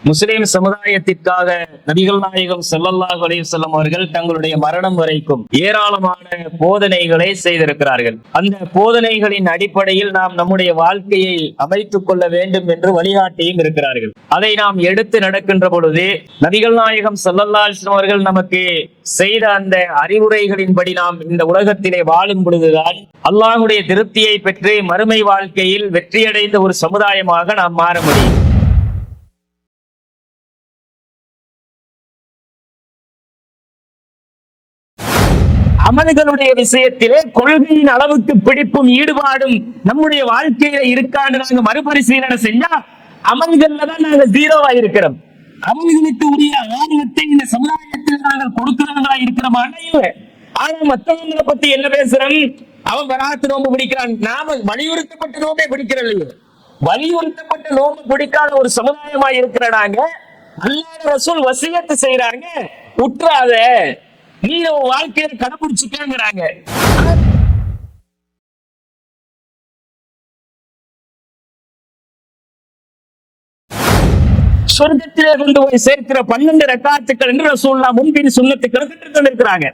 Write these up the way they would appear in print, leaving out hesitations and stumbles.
முஸ்லிம் சமுதாயத்திற்காக நபிகள் நாயகம் ஸல்லல்லாஹு அலைஹி வஸல்லம் அவர்கள் தங்களுடைய மரணம் வரைக்கும் ஏராளமான போதனைகளை செய்திருக்கிறார்கள். அந்த போதனைகளின் அடிப்படையில் நாம் நம்முடைய வாழ்க்கையை அமைத்துக் கொள்ள வேண்டும் என்று வழிகாட்டியும் இருக்கிறார்கள். அதை நாம் எடுத்து நடக்கின்ற பொழுது நபிகள் நாயகம் ஸல்லல்லாஹு அலைஹி வஸல்லம் அவர்கள் நமக்கு செய்த அந்த அறிவுரைகளின்படி நாம் இந்த உலகத்திலே வாழும் பொழுதுதான் அல்லாஹ்வுடைய திருப்தியை பெற்று மறுமை வாழ்க்கையில் வெற்றியடைந்த ஒரு சமுதாயமாக நாம் மாற முடியும். அமல்களுடைய விஷயத்திலே கொள்கையின் அளவுக்கு பிடிப்பும் ஈடுபாடும் நம்முடைய வாழ்க்கையில இருக்கான்னு நாங்க மறுபரிசீலனை செஞ்சா அமல்கள்ல தான் நாங்க ஜீரோவா இருக்கிறோம். அமல்களுக்கு உரிய ஆர்வத்தை இந்த சமுதாயத்தில் நாங்கள் கொடுக்கிறவங்களா இருக்கிறோமானா இல்லை. ஆனா மற்றவங்களை பத்தி என்ன பேசுறோம்? அவன் வராத்து நோம்பு பிடிக்கிறான், நாம வலியுறுத்தப்பட்ட நோம்பே பிடிக்கிறோம். வலியுறுத்தப்பட்ட நோம்பு பிடிக்காத ஒரு சமுதாயமா இருக்கிறாங்க. அல்லாஹ் ரசூல் வசியத்து செய்யறாங்க, உற்றாத நீ வாழ்க்கையை கடைபிடிச்சுக்கிறாங்க. சொர்க்கத்திலே கொண்டு போய் சேர்க்கிற 12 ரக்காத்துக்கள் என்று ரசூலுல்லாஹ் முன்பின் சுன்னத்துக்கள் கற்றுத்தந்திருக்கிறாங்க.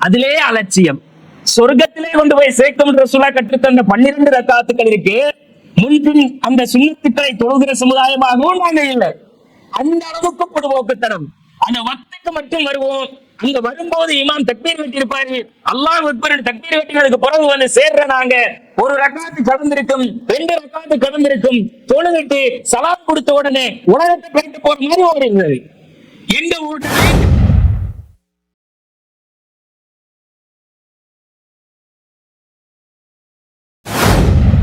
அதிலே அலட்சியம். சொர்க்கத்திலே கொண்டு போய் சேர்க்கும் ரசூலுல்லாஹ் கற்றுத்தந்த 12 ரக்காத்துக்கள் இருக்கு. முன்பின் அந்த சுன்னத்துக்களை தொழுகிற சமுதாயமாகவும் நாங்க இல்லை. அந்த அளவுக்கு பொதுவோக்குத்தனம். அந்த வக்துக்கு மட்டும் வருவோம். அங்க வரும்போது இமாம் தக்பீர் வெட்டியிருப்பாரு, அல்லாஹ் அக்பர் தக்பீர் வெட்டினதுக்கு பிறகு வந்து சேர்ற நாங்க ஒரு ரக்காத்து கடந்திருக்கும், 2 ரக்காத்து கடந்திருக்கும், தொழுகிட்டு சலாம் கொடுத்த உடனே உலகத்தை போயிட்டு போற மாதிரி ஓடுகிறது. எங்க ஊருக்கு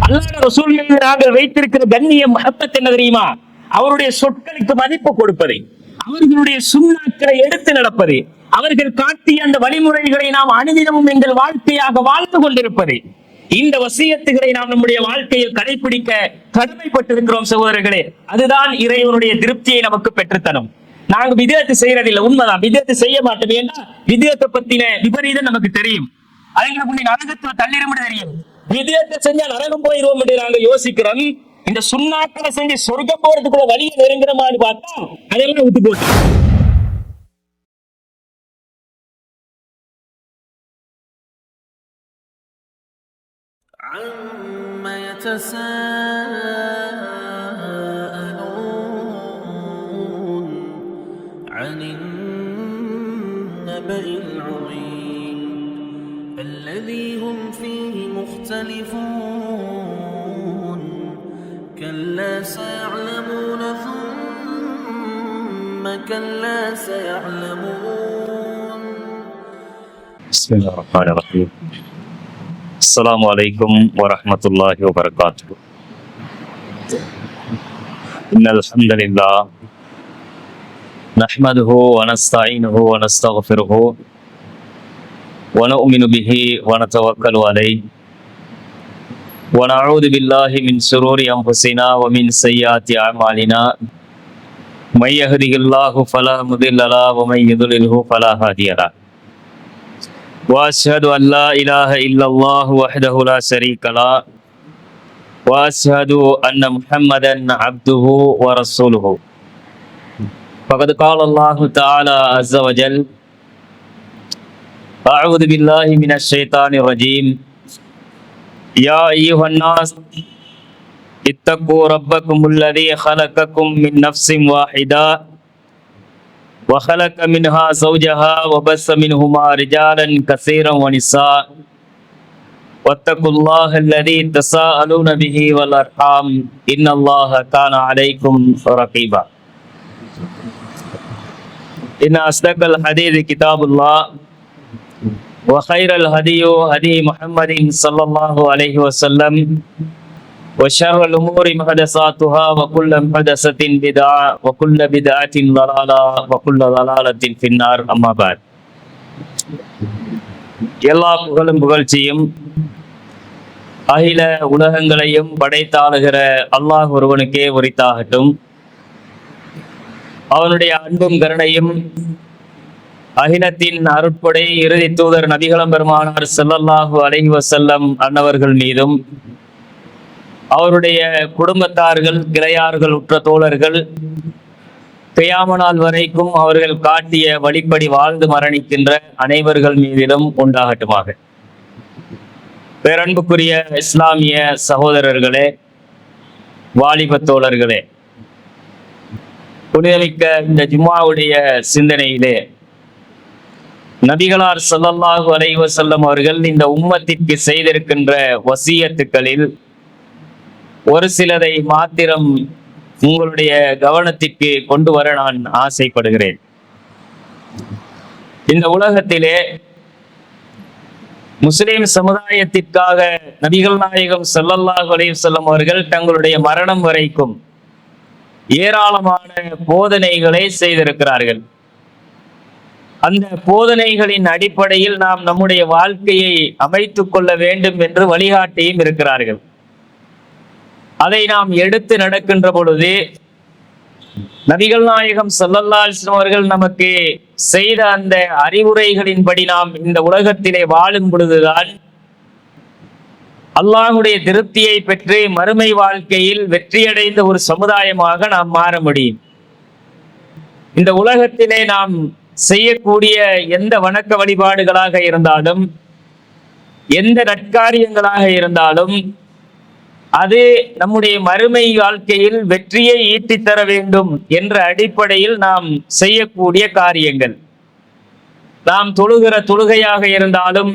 அல்லாஹ் ரசூல் மீது நாங்கள் வைத்திருக்கிற கண்ணியம் மஹப்பத் என்ன தெரியுமா? அவருடைய சொற்களுக்கு மதிப்பு கொடுப்பதை, அவர்களுடைய சுன்னாக்களை எடுத்து நடப்பது, அவர்கள் காட்டிய அந்த வழிமுறைகளை நாம் அனுதினமும் எங்கள் வாழ்க்கையாக வாழ்ந்து கொண்டிருப்பது. இந்த வசியத்துகளை நாம் நம்முடைய வாழ்க்கையில் கடைபிடிக்க கடமைப்பட்டிருக்கிறோம் சகோதரர்களே. அதுதான் இறைவனுடைய திருப்தியை நமக்கு பெற்றுத்தரும். நாங்க விதேயத்தை செய்யறதில்லை, உண்மைதான். விதேயத்தை செய்ய மாட்டோம். ஏன்னா விதேயத்தை பத்தின விபரீதம் நமக்கு தெரியும். அதுங்களை முன்னே நரகத்துல தள்ளிட தெரியும். விதேயத்தை செஞ்சா நரகம் போயிடுவோம் என்று நாங்க யோசிக்கிறோம். இந்த சுண்ணாக்களை செஞ்சு சொர்க்கம் போறதுக்குள்ள வழியை நெருங்குற மாதிரி பார்த்தா அதெல்லாம் விட்டு போட்டு عَمَّ يَتَسَاءَلُونَ عَنِ النَّبَإِ الْعَظِيمِ الَّذِي هُمْ فِيهِ مُخْتَلِفُونَ كَلَّا سَيَعْلَمُونَ ثُمَّ كَلَّا سَيَعْلَمُونَ. بسم الله الرحمن الرحيم. السلام عليكم ورحمة الله وبركاته. إن الحمد لله نحمده ونستعينه ونستغفره ونؤمن به ونتوكل عليه ونعوذ بالله من شرور أنفسنا ومن سيئات أعمالنا من يهده الله فلا مضل له ومن يضلله فلا هادي له وأشهد أن لا إله إلا الله وحده لا شريك له وأشهد أن محمدا عبده ورسوله. فقد قال الله تعالى عز وجل: أعوذ بالله من الشيطان الرجيم. يا أيها الناس اتقوا ربكم الذي خلقكم من نفس واحدة وخلق منها زوجها وبث منهما رجالا كثيرا ونساء واتقوا الله الذي تساءلون به والأرحام إن الله كان عليكم رقيبا. إن أصدق الحديث كتاب الله وخير الهدي هدي محمد صلى الله عليه وسلم وشر الأمور محدثاتها وكل محدثة بدعة وكل بدعة ضلالة وكل ضلالة في النار. أما بعد. எல்லா புகழும் புகழ்ச்சியும் அகில உலகங்களையும் படைத்தாளுகிற அல்லாஹ் ஒருவனுக்கே உரித்தாகட்டும். அவனுடைய அன்பும் கருணையும் அகிலத்தின் அருட்படை இறுதி தூதர் நபிகளம் பெருமானார் ஸல்லல்லாஹு அலைஹி வஸல்லம் அன்னவர்கள் மீதும் அவருடைய குடும்பத்தார்கள், கிளையார்கள், உற்ற தோழர்கள், கியாம நாள் வரைக்கும் அவர்கள் காட்டிய வழிப்படி வாழ்ந்து மரணிக்கின்ற அனைவர்கள் மீதிலும் உண்டாகட்டுமாக. பேரன்புக்குரிய இஸ்லாமிய சகோதரர்களே, வாலிப தோழர்களே, புனிதமிக்க இந்த ஜும்மாவுடைய சிந்தனையிலே நபிகளார் ஸல்லல்லாஹு அலைஹி வஸல்லம் அவர்கள் இந்த உம்மத்திற்கு செய்திருக்கின்ற வசியத்துக்களில் ஒரு சிலதை மாத்திரம் உங்களுடைய கவனத்திற்கு கொண்டு வர நான் ஆசைப்படுகிறேன். இந்த உலகத்திலே முஸ்லிம் சமுதாயத்திற்காக நபிகள் நாயகம் ஸல்லல்லாஹு அலைஹி வஸல்லம் அவர்கள் தங்களுடைய மரணம் வரைக்கும் ஏராளமான போதனைகளை செய்திருக்கிறார்கள். அந்த போதனைகளின் அடிப்படையில் நாம் நம்முடைய வாழ்க்கையை அமைத்துக் கொள்ள வேண்டும் என்று வழிகாட்டியும் இருக்கிறார்கள். அதை நாம் எடுத்து நடக்கின்ற பொழுது நபிகள் நாயகம் ஸல்லல்லாஹு அலைஹி வஸல்லம் அவர்கள் நமக்கு செய்த அந்த அறிவுரைகளின்படி நாம் இந்த உலகத்திலே வாழும் பொழுதுதான் அல்லாஹ்வுடைய திருப்தியை பெற்று மறுமை வாழ்க்கையில் வெற்றியடைந்த ஒரு சமுதாயமாக நாம் மாற முடியும். இந்த உலகத்திலே நாம் செய்யக்கூடிய எந்த வணக்க வழிபாடுகளாக இருந்தாலும், எந்த நற்காரியங்களாக இருந்தாலும், அது நம்முடைய மறுமை வாழ்க்கையில் வெற்றியை ஈட்டித்தர வேண்டும் என்ற அடிப்படையில் நாம் செய்யக்கூடிய காரியங்கள். நாம் தொழுகிற தொழுகையாக இருந்தாலும்,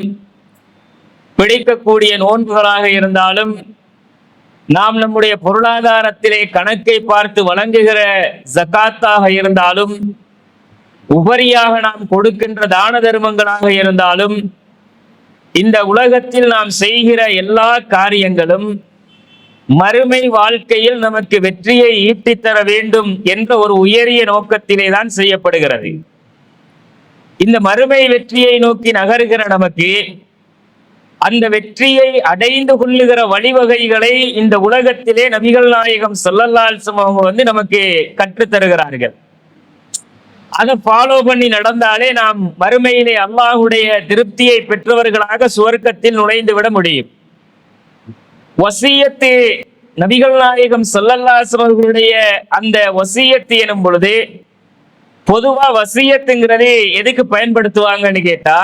பிடிக்கக்கூடிய நோன்புகளாக இருந்தாலும், நாம் நம்முடைய பொருளாதாரத்திலே கணக்கை பார்த்து வழங்குகிற ஜகாத்தாக இருந்தாலும், உபரியாக நாம் கொடுக்கின்ற தான தர்மங்களாக இருந்தாலும், இந்த உலகத்தில் நாம் செய்கிற எல்லா காரியங்களும் மறுமை வாழ்க்கையில் நமக்கு வெற்றியை ஈட்டித்தர வேண்டும் என்ற ஒரு உயரிய நோக்கத்திலே தான் செய்யப்படுகிறது. இந்த மறுமை வெற்றியை நோக்கி நகருகிற நமக்கு அந்த வெற்றியை அடைந்து கொள்ளுகிற வழிவகைகளை இந்த உலகத்திலே நபிகள் நாயகம் ஸல்லல்லாஹு அலைஹி வஸல்லம் நமக்கு கற்றுத்தருகிறார்கள். அதை ஃபாலோ பண்ணி நடந்தாலே நாம் மறுமையிலே அல்லாஹ்வுடைய திருப்தியை பெற்றவர்களாக சுவர்க்கத்தில் நுழைந்து விட முடியும். வசியத்து, நபிகள் நாயகம் ஸல்லல்லாஹு அலைஹி வஸல்லம் அவர்களுடைய அந்த வசியத்து எனும் பொழுது பொதுவா வசியத்துங்கிறது எதுக்கு பயன்படுத்துவாங்கன்னு கேட்டா,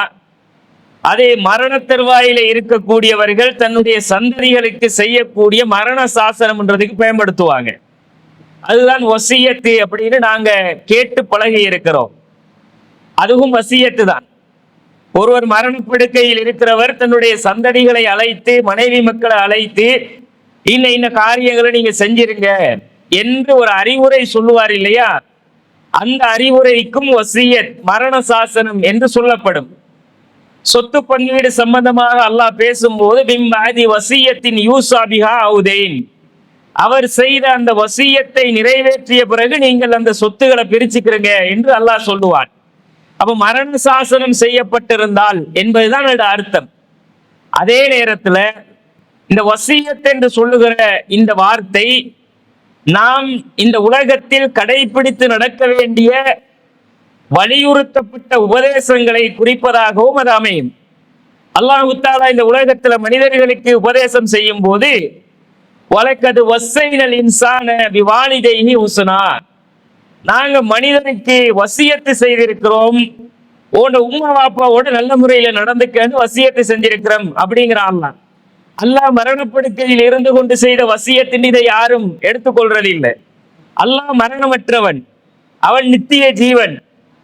அதே மரண தருவாயில இருக்கக்கூடியவர்கள் தன்னுடைய சந்ததிகளுக்கு செய்யக்கூடிய மரண சாசனம்ன்றதுக்கு பயன்படுத்துவாங்க. அதுதான் வசியத்து அப்படின்னு நாங்க கேட்டு பழகி இருக்கிறோம். அதுவும் வசியத்து தான். ஒருவர் மரணப்படுக்கையில் இருக்கிறவர் தன்னுடைய சந்ததிகளை அழைத்து, மனைவி மக்களை அழைத்து, இன்ன காரியங்களை நீங்க செஞ்சிருங்க என்று ஒரு அறிவுரை சொல்லுவார் இல்லையா, அந்த அறிவுரைக்கும் வசியத், மரண சாசனம் என்று சொல்லப்படும். சொத்து பங்கீடு சம்பந்தமாக அல்லாஹ் பேசும்போது பிம்பாதி வசியத்தின் யூசா பிஹா அவுதைன், அவர் செய்த அந்த வசியத்தை நிறைவேற்றிய பிறகு நீங்கள் அந்த சொத்துக்களை பிரிச்சுக்கிறீங்க என்று அல்லாஹ் சொல்லுவார். அப்ப மரண சாசனம் செய்யப்பட்டிருந்தால் என்பதுதான் அதோட அர்த்தம். அதே நேரத்துல இந்த வசியத் என்று சொல்லுகிற இந்த வார்த்தை நாம் இந்த உலகத்தில் கடைபிடித்து நடக்க வேண்டிய வலியுறுத்தப்பட்ட உபதேசங்களை குறிப்பதாகவும் அது அமையும். அல்லாஹ் தஆலா இந்த உலகத்துல மனிதர்களுக்கு உபதேசம் செய்யும் போது வலக்கது வஸ்ஸைனல் இன்சான பிவாலிதைஹி ஹுஸ்னா, நாங்க மனிதனுக்கு வசியத்து செய்திருக்கிறோம், உன்னோட உம்மா வாப்பாவோட நல்ல முறையில நடந்துக்கன்னு வசியத்து செஞ்சிருக்கிறோம் அப்படிங்கிற அல்லாஹ். அல்லாஹ் மரணப்படுக்கையில் இருந்து கொண்டு செய்த வசியத்தின் இதை யாரும் எடுத்துக்கொள்றது இல்லை. அல்லாஹ் மரணமற்றவன், அவன் நித்திய ஜீவன்.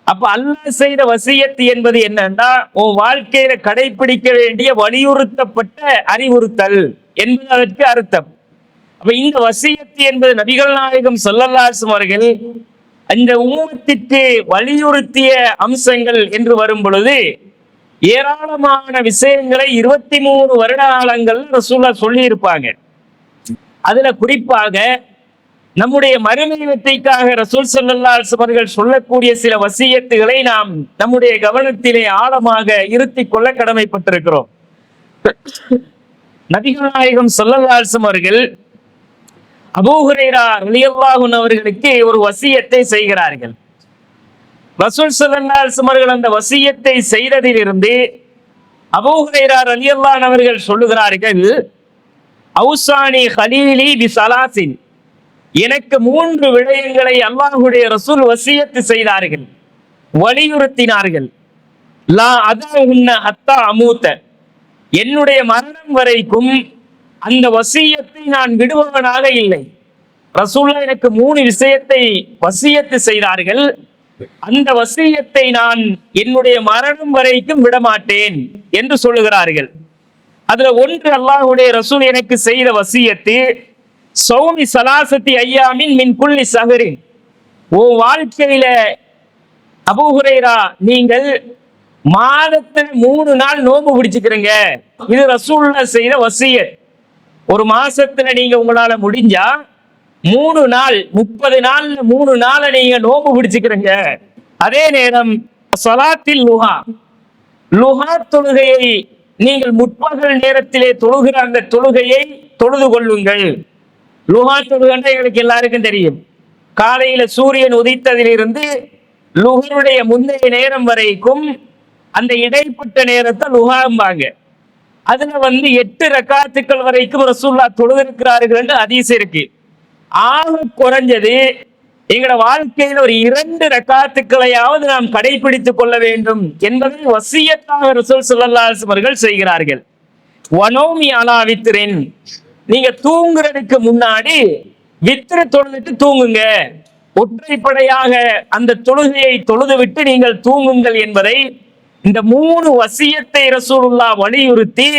அப்ப அல்லாஹ் செய்த வசியத்து என்பது என்னன்னா, உன் வாழ்க்கையில கடைபிடிக்க வேண்டிய வலியுறுத்தப்பட்ட அறிவுறுத்தல் என்பது அதற்கு அர்த்தம். அப்ப இந்த வசியத்து என்பது நபிகள் நாயகம் ஸல்லல்லாஹு அலைஹி வஸல்லம் அவர்கள் அந்த உம்மத்திற்கு வலியுறுத்திய அம்சங்கள் என்று வரும் பொழுது ஏராளமான விஷயங்களை 23 வருட காலங்கள் ரசூலுல்லாஹ் சொல்லி இருப்பாங்க. அதுல குறிப்பாக நம்முடைய மறுமை வெற்றிக்காக ரசூல் ஸல்லல்லாஹு அலைஹி வஸல்லம் அவர்கள் சொல்லக்கூடிய சில வசியத்துகளை நாம் நம்முடைய கவனத்திலே ஆழமாக இருத்திக் கொள்ள கடமைப்பட்டிருக்கிறோம். நபிகள் நாயகம் ஸல்லல்லாஹு அலைஹி வஸல்லம் அவர்கள் அபூ ஹுரைரா ரலியல்லாஹு அன்ஹு அவர்களுக்கு ஒரு வசியத்தை செய்கிறார்கள். ரசூல் ஸல்லல்லாஹு அலைஹி வஸல்லம் அவர்கள் அந்த வசியத்தை செய்ததிலிருந்து அபூ ஹுரைரா ரலியல்லாஹு அன்ஹு அவர்கள் சொல்லுகிறார்கள், அவுசானி கலீலி பிஸலாசின், எனக்கு 3 விடயங்களை அல்லாஹ்வுடைய ரசூல் வசியத்து செய்தார்கள், வலியுறுத்தினார்கள். லா அதஉன்ன ஹத்தா அமூத்த, என்னுடைய மரணம் வரைக்கும் அந்த வசியத்தை நான் விடுபவனாக இல்லை. ரசூலுல்லாஹ் எனக்கு 3 விஷயத்தை வசியத்து செய்தார்கள். அந்த வசியத்தை நான் என்னுடைய மரணம் வரைக்கும் விடமாட்டேன் என்று சொல்லுகிறார்கள். அதுல ஒன்று, அல்லாஹ்வுடைய ரசூல் எனக்கு செய்த வசியத்து, சௌமி சலாசத்தி ஐயாமின் மின் குல்லி ஸஹரின். ஓ வாழ்க்கையில அபூ ஹுரைரா, நீங்கள் மாதத்துல 3 நாள் நோன்பு பிடிச்சுக்கிறீங்க. இது ரசூலுல்லாஹ் செய்த வசியத். ஒரு மாசத்துல நீங்க உங்களால முடிஞ்சா 3 நாள், 30 நாள்ல 3 நாளை நீங்க நோன்பு பிடிச்சுக்கிறீங்க. அதே நேரம் ஸலாத்தில் லுஹா, லுஹா தொழுகையை நீங்கள் முற்பகல் நேரத்திலே தொழுகிற அந்த தொழுகையை தொழுது கொள்ளுங்கள். லுஹா தொழுகை எங்களுக்கு எல்லாருக்கும் தெரியும். காலையில சூரியன் உதித்ததிலிருந்து லுஹருடைய முந்தைய நேரம் வரைக்கும் அந்த இடைப்பட்ட நேரத்தை லுஹாம்பாங்க. அதுல 8 ரக்காத்துக்கள் வரைக்கும் ரசூலுல்லாஹ் தொழுதிருக்கிறார்கள் என்று ஹதீஸ் இருக்கு. ஆக குறைஞ்சது எங்களோட வாழ்க்கையில் ஒரு 2 ரக்காத்துக்களையாவது நாம் கடைபிடித்துக் கொள்ள வேண்டும் என்பதை வசியத்தாக ரசூல் ஸல்லல்லாஹு அலைஹி வஸல்லம் அவர்கள் செய்கிறார்கள். வனௌமி அலா வித்ரின், நீங்க தூங்குறதுக்கு முன்னாடி வித்ரு தொழுதுட்டு தூங்குங்க. ஒற்றைப்படையாக அந்த தொழுகையை தொழுது விட்டு நீங்கள் தூங்குங்கள் என்பதை, இந்த 3 வசியத்தை ரசூலுல்லாஹ் வலியுறுத்தி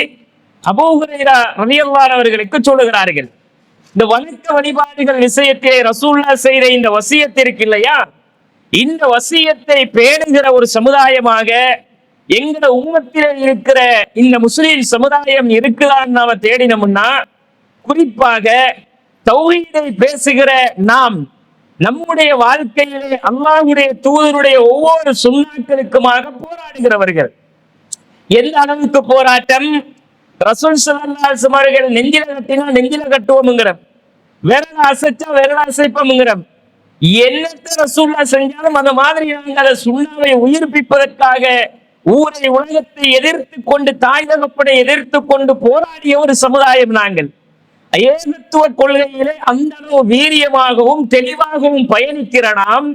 அபூ ஹுரைரா ரலியல்லாஹு அன்ஹு அவர்களுக்கு சொல்லுகிறார்கள். இந்த வணக்க வழிபாடுகள் விஷயத்திலே ரசூலுல்லாஹ் செய்த இந்த வசியத்திற்கு இல்லையா, இந்த வசியத்தை பேணுகிற ஒரு சமுதாயமாக எங்கட உம்மத்திலே இருக்கிற இந்த முஸ்லிம் சமுதாயம் இருக்குதான்னு நாம தேடினோம்னா, குறிப்பாக தௌஹீதை பேசுகிற நாம் நம்முடைய வாழ்க்கையிலே அல்லாஹ்வுடைய தூதருடைய ஒவ்வொரு சுன்னாக்களுக்குமாக போராடுகிறவர்கள். எந்த அளவுக்கு போராட்டம்? ரசூல் ஸல்லல்லாஹு அலைஹி வஸல்லம் அவர்கள் நெஞ்சில கட்டினா நெஞ்சில கட்டுவோம்ங்கிறோம், விரல அசைச்சா விரல அசைப்போம்ங்கிறோம். என்னத்தை ரசூலுல்லாஹ் செஞ்சாலும் அந்த மாதிரி நாங்கள் அந்த சுன்னாவை உயிர்ப்பிப்பதற்காக ஊரை உலகத்தை எதிர்த்து கொண்டு, தாய் தகப்பனை எதிர்த்து கொண்டு போராடிய ஒரு சமுதாயம் நாங்கள். ஏகத்துவ கொள்கையிலே அந்த அளவு வீரியமாகவும் தெளிவாகவும் பயணிக்கிற நாம்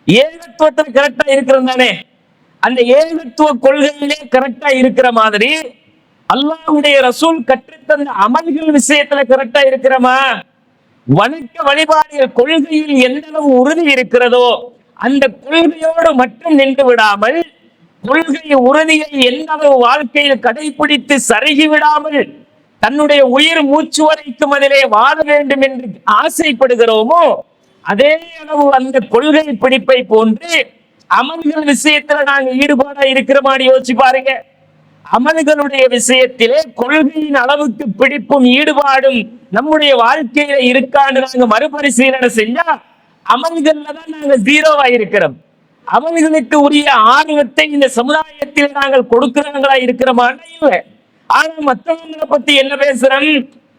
ஏகத்துவத்தில் கரெக்டா இருக்கிறோம் தானே? அந்த ஏகத்துவ கொள்கையிலே கரெக்டா இருக்கிற மாதிரி அல்லாஹ்வுடைய ரசூல் கற்றுத்தந்த அமல்கள் விஷயத்துல கரெக்டா இருக்கிறோமா? வணக்க வழிபாடுகள் கொள்கையில் எந்த அளவு உறுதி இருக்கிறதோ அந்த கொள்கையோடு மட்டும் நின்று விடாமல், கொள்கை உறுதியை எந்த அளவு வாழ்க்கையில் கடைபிடித்து சருகி விடாமல் தன்னுடைய உயிர் மூச்சு வரைக்கும் அதிலே வாழ வேண்டும் என்று ஆசைப்படுகிறோமோ, அதே அளவு அந்த கொள்கை பிடிப்பை போன்று அமல்கள் விஷயத்துல நாங்க ஈடுபாடா இருக்கிற மாதிரி யோசிச்சு பாருங்க. அமல்களுடைய விஷயத்திலே கொள்கையின் அளவுக்கு பிடிப்பும் ஈடுபாடும் நம்முடைய வாழ்க்கையில இருக்கான்னு நாங்க மறுபரிசீலனை செஞ்சா அமல்கள்ல தான் நாங்க ஜீரோவா இருக்கிறோம். அமல்களுக்கு உரிய ஆர்வத்தை இந்த சமுதாயத்தில் நாங்கள் கொடுக்கிறவங்களா இருக்கிறோமான்னு இல்லை. ஆனா மற்றவங்களை பத்தி என்ன பேசுறோம்?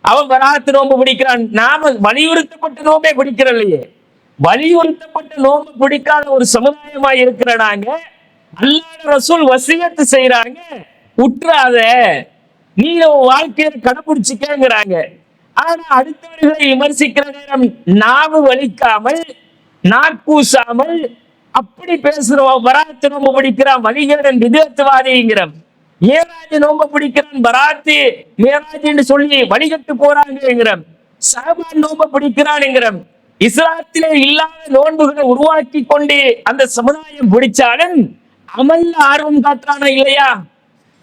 அவன் வராத்து நோன்பு பிடிக்கிறான், நாம வலியுறுத்தப்பட்ட நோம்பே பிடிக்கிறோம் இல்லையே. வலியுறுத்தப்பட்ட நோம்பு பிடிக்காத ஒரு சமுதாயமா இருக்கிற நாங்க அல்லாஹ் ரசூல் வசியத்து செய்யறாங்க, உற்றாத நீ வாழ்க்கையை கடைபிடிச்சிக்கிறாங்க. ஆனா அடுத்தவர்களை விமர்சிக்கிற நேரம் நாவு வலிக்காமல் நாக்கூசாமல் அப்படி பேசுறோம். வராத்து நோம்பு பிடிக்கிறான் வலிகேடன் விதத்துவாதிங்கிறோம், மேராஜ் நோம்ப பிடிக்கிறான் பராத்து மேராஜ் என்று சொல்லி வழிகட்டு போறாங்கிறோம், ஷஅபான் நோம்ப பிடிக்கிறான்ங்கிறோம். இஸ்லாத்திலே இல்லாத நோன்புகளை உருவாக்கி கொண்டு அந்த சமுதாயம் பிடிச்சாலும் அமல்ல ஆர்வம் காட்டுறானா இல்லையா?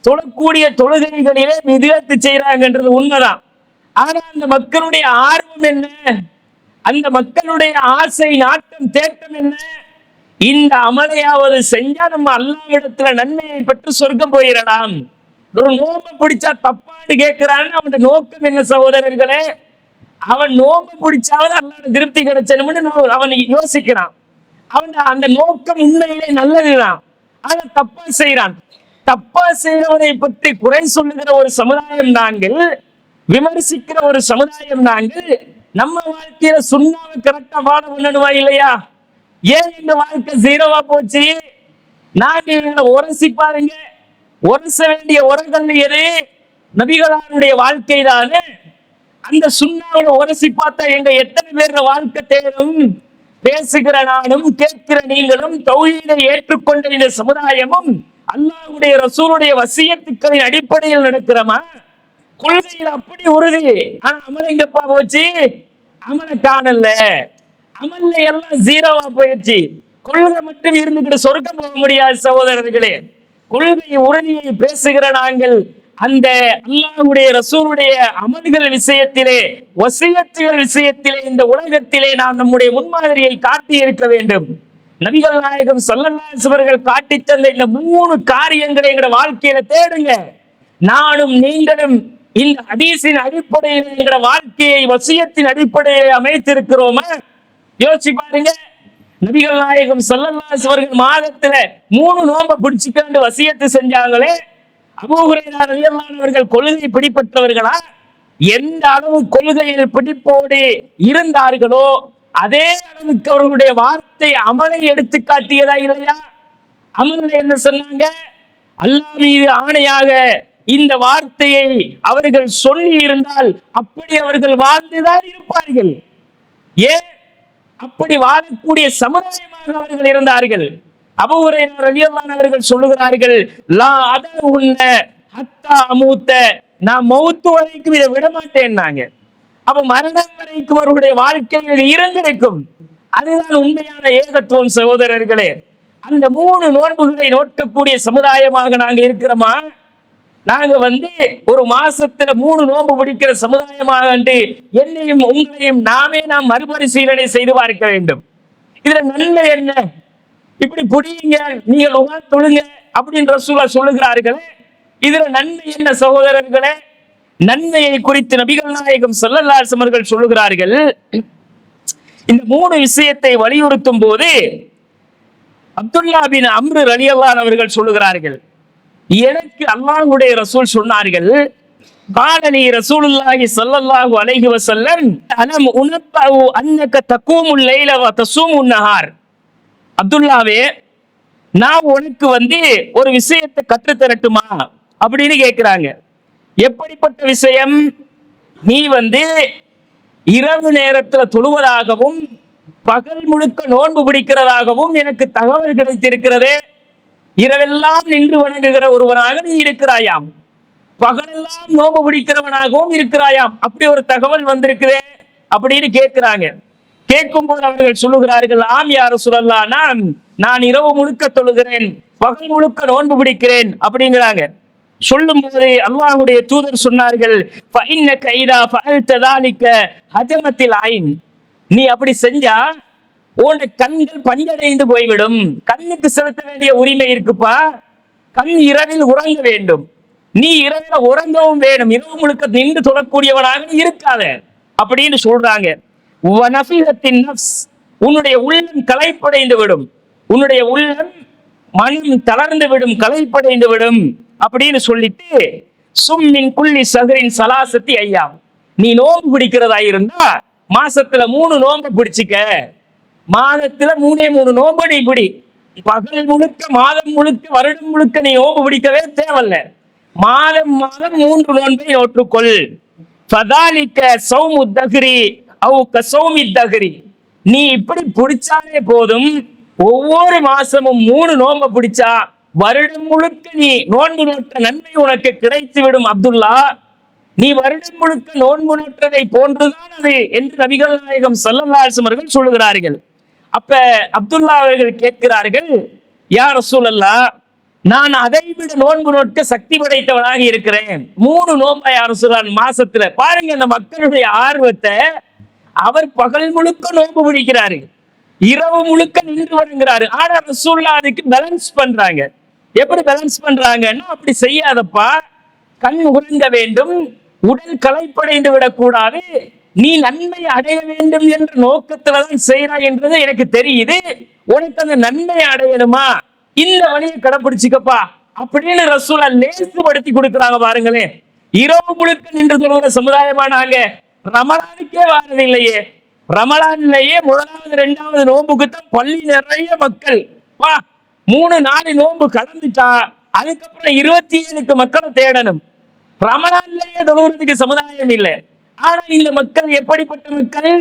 தொழக்கூடிய தொழுகைகளிலே விதத்து செய்யறாங்கன்றது உண்மைதான். ஆனா அந்த மக்களுடைய ஆர்வம் என்ன? அந்த மக்களுடைய ஆசை நாட்டம் தேட்டம் என்ன? இந்த அமலையாவது செஞ்சா நம்ம அல்லாஹ்விடத்துல நன்மையை பெற்று சொர்க்கம் போயிடலாம். ஒரு நோம்பு பிடிச்சா தப்பான்னு கேட்கிறான்னு அவன் நோக்கம் என்ன சகோதரர்களே? அவன் நோம்பு பிடிச்சாவது அல்லாஹ்வுடைய திருப்தி கிடைச்சணும்னு அவன் யோசிக்கிறான். அவன் அந்த நோக்கம் உண்மையிலே நல்லதுதான். ஆனா தப்பா செய்யறான். தப்பா செய்யறவனை பற்றி குறை சொல்லுகிற ஒரு சமுதாயம் நாங்கள், விமர்சிக்கிற ஒரு சமுதாயம் நாங்கள். நம்ம வாழ்க்கையில சுண்ணாவை கரெக்டா ஃபாலோ பண்ணணுமா இல்லையா? ஏன் இந்த வாழ்க்கை ஜீரோவா போச்சு? நான் உரசி பாருங்க. உரச வேண்டிய உரங்கள் எது? நபிகளாருடைய வாழ்க்கை தானே. அந்த சுண்ணாவை உரசி பார்த்தா எங்க எத்தனை பேர் வாழ்க்கை தேடும்? பேசுகிற நானும் கேட்கிற நீங்களும் தௌஹீதை ஏற்றுக்கொண்ட இந்த சமுதாயமும் அல்லாஹ்வுடைய ரசூலுடைய வசியத்துக்களின் அடிப்படையில் நடக்கிறோமா? கொள்கையில் அப்படி உறுதி. ஆனா அமல் எங்கப்பா போச்சு? அமலை காணல. அமல்ல எல்லாம் ஜீரோவா போயிடுச்சு. கொள்கை மட்டும் இருந்துகிட்டு சொர்க்கம் போக முடியாது சகோதரர்களே. கொள்கை உறுதியை பேசுகிற நாங்கள் அந்த அல்லாஹ்வுடைய ரசூலுடைய அமல்கள் விஷயத்திலே, வசியத்துகள் விஷயத்திலே இந்த உலகத்திலே நாம் நம்முடைய முன்மாதிரியை காட்டி இருக்க வேண்டும். நபிகள் நாயகம் ஸல்லல்லாஹு அலைஹி வஸல்லம் காட்டி தந்த இந்த 3 காரியங்களை எங்களுடைய வாழ்க்கையில தேடுங்க. நானும் நீங்களும் இந்த ஹதீஸின் அடிப்படையில் எங்களுடைய வாழ்க்கையை வசியத்தின் அடிப்படையில் அமைத்திருக்கிறோமா? யோசிச்சு பாருங்க. நபிகள் நாயகம் ஸல்லல்லாஹு அலைஹி வஸல்லம் மாதத்துல 3 நோன்பை பிடிச்சுக்கொண்டு வசியத்து செஞ்சாங்களே. அபூ ஹுரைரா ரலியல்லாஹு அன்ஹு அவர்கள் கொள்கை பிடிப்பட்டவர்களா? எந்த அளவு கொள்கையில் பிடிப்போடு இருந்தார்களோ அதே அளவுக்கு அவர்களுடைய வார்த்தை அமலை எடுத்து காட்டியதா இல்லையா? அமல்ல என்ன சொன்னாங்க? அல்லாஹ் மீது ஆணையாக இந்த வார்த்தையை அவர்கள் சொல்லி இருந்தால் அப்படி அவர்கள் வாழ்ந்துதான் இருப்பார்கள். ஏன் அப்படி வாழக்கூடிய சமுதாயமாக அவர்கள் இருந்தார்கள். அபூ ஹுரைரா ரலியல்லாஹு அன்ஹு அவர்கள் சொல்லுகிறார்கள், லா அதஉன்ன ஹத்தா அமூத்த, நான் மௌத்து வரைக்கும் இதை விட மாட்டேன்னாங்க. அப்ப மரணம் வரைக்கும் அவருடைய வாழ்க்கையில் இருந்திருக்கும். அதுதான் உண்மையான ஏகத்துவம் சகோதரர்களே. அந்த 3 நோன்புகளை நோக்கக்கூடிய சமுதாயமாக நாங்க இருக்கிறோமா? நாங்க ஒரு மாசத்துல 3 நோன்பு பிடிக்கிற சமுதாயமாக என்னையும் உங்களையும் நாம் மறுபரிசீலனை செய்து பார்க்க வேண்டும். இதுல நன்மை என்ன? இப்படி புடியுங்க, நீங்கள் உட்கார்ந்து தொழுங்க அப்படின்னு ரசூலுல்லாஹ் சொல்லுகிறார்களே, இதுல நன்மை என்ன சகோதரர்களே? நன்மையை குறித்து நபிகள் நாயகம் ஸல்லல்லாஹு அலைஹி வஸல்லம் சொல்லுகிறார்கள். இந்த 3 விஷயத்தை வலியுறுத்தும் போது அப்துல்லா பின் அம்ர் ரலியல்லாஹு அன்ஹு அவர்கள் சொல்லுகிறார்கள், எனக்கு அல்லாஹ்வுடைய ரசூல் சொன்னார்கள், காலனி ரசூலுல்லாஹி ஸல்லல்லாஹு அலைஹி வஸல்லம் அலம் உனப்பவு அன்னக தகூமுல் லைல வ தஸூமுன் நஹார். அப்துல்லாவே, நான் உனக்கு ஒரு விஷயத்தை கற்று தரட்டுமா அப்படின்னு கேட்கிறாங்க. எப்படிப்பட்ட விஷயம்? நீ இரவு நேரத்துல தொழுவதாகவும் பகல் முழுக்க நோன்பு பிடிக்கிறதாகவும் எனக்கு தகவல் கிடைத்திருக்கிறதே. இரவெல்லாம் நின்று வணங்குகிற ஒருவனாக நீ இருக்கிறாயாம், பகலெல்லாம் நோன்பு பிடிக்கிறவனாகவும் இருக்கிறாயாம், அப்படி ஒரு தகவல் வந்திருக்குதே அப்படின்னு கேட்கிறாங்க. கேட்கும் போது அவர்கள் சொல்லுகிறார்கள், ஆம் யா ரசூலல்லாஹ், நான் இரவு முழுக்க தொழுகிறேன், பகல் முழுக்க நோன்பு பிடிக்கிறேன் அப்படிங்கிறாங்க. சொல்லும் போது அல்லாஹ்வுடைய தூதர் சொன்னார்கள், ஃபஇன்னக இதா ஃபஅல்த ذلك ஹஜமத்தில் ஐன், நீ அப்படி செஞ்சா உன் கண்கள் பஞ்சடைந்து போய்விடும். கண்ணுக்கு செலுத்த வேண்டிய உரிமை இருக்குப்பா. கண் இரவில் உறங்க வேண்டும், நீ இரவில் உறங்கவும் வேண்டும், இரவு முழுக்க நின்று தொழக்கூடியவனாக இருக்காத அப்படின்னு சொல்றாங்க. வனஃபிஹத்தின் நஃப்ஸ், உன்னுடைய உள்ளம் களைப்படைந்து விடும், உன்னுடைய உள்ளம் மனம் தளர்ந்து விடும், களைப்படைந்து விடும் அப்படின்னு சொல்லிட்டு, சும்மின் குல்லி சஹரின் சலாசத்தி ஐயாம், நீ நோன்பு பிடிக்கிறதா இருந்தா மாசத்துல 3 நோன்பு பிடிச்சுக்க. மாதத்துல 3 நோன்பு நீ பிடி. பகல் முழுக்க, மாதம் முழுக்க, வருடம் முழுக்க நீ நோன்பு பிடிக்கவே தேவையில்ல. மாதம் 3 நோன்பை நோற்றுக்கொள். ஃபதாலிக ஸௌமு தஹ்ரி அவ் கஸௌமி தஹ்ரி, நீ இப்படி பிடிச்சாலே போதும். ஒவ்வொரு மாசமும் 3 நோன்பை பிடிச்சா வருடம் முழுக்க நீ நோன்பு நோற்ற நன்மை உனக்கு கிடைத்து விடும். அப்துல்லா, நீ வருடம் முழுக்க நோன்பு நோற்றதை போன்றுதான் அது என்று நபிகள் நாயகம் ஸல்லல்லாஹு அலைஹி வஸல்லம் சொல்லுகிறார்கள். அப்ப அப்துல்லா அவர்கள் கேட்கிறார்கள், யா ரசூலல்லாஹ், நான் அதை விட நோன்பு நோக்க சக்தி படைத்தவனாக இருக்கிறேன். 3 நோன்பை யா ரசூலல்லாஹ் மாசத்துல. பாருங்க அந்த மக்களுடைய ஆர்வத்தை. அவர் பகல் முழுக்க நோன்பு பிடிக்கிறாரு, இரவு முழுக்க நின்று வணங்குறாரு. ஆனா ரசூலுல்லாஹ் அதுக்கு பேலன்ஸ் பண்றாங்க. எப்படி பேலன்ஸ் பண்றாங்கன்னா, அப்படி செய்யாதப்பா, கண் உறங்க வேண்டும், உடல் களைப்படைந்து விடக்கூடாது, நீ நன்மை அடைய வேண்டும் என்ற நோக்கத்துலதான் செய்யறாய் என்றது எனக்கு தெரியுது. உனக்கு அந்த நன்மை அடையணுமா, இந்த வழியை கடைபிடிச்சுக்கப்பா அப்படின்னு ரசூலுல்லாஹ் லேசுபடுத்தி கொடுக்குறாங்க. பாருங்களேன், இரவு முழுக்க நின்று தொழுகிற சமுதாயமா நாங்க. ரமலானுக்கே வாரது இல்லையே, ரமலான்லயே 1வது 2வது நோன்புக்குத்தான் பள்ளி நிறைய மக்கள். வா, 3-4 நோன்பு கலந்துட்டா அதுக்கப்புறம் 27க்கு மக்களை தேடணும். ரமலான்லயே தொழுகிறதுக்கு சமுதாயம் இல்லை. ஆனா இந்த மக்கள் எப்படிப்பட்ட மக்கள்?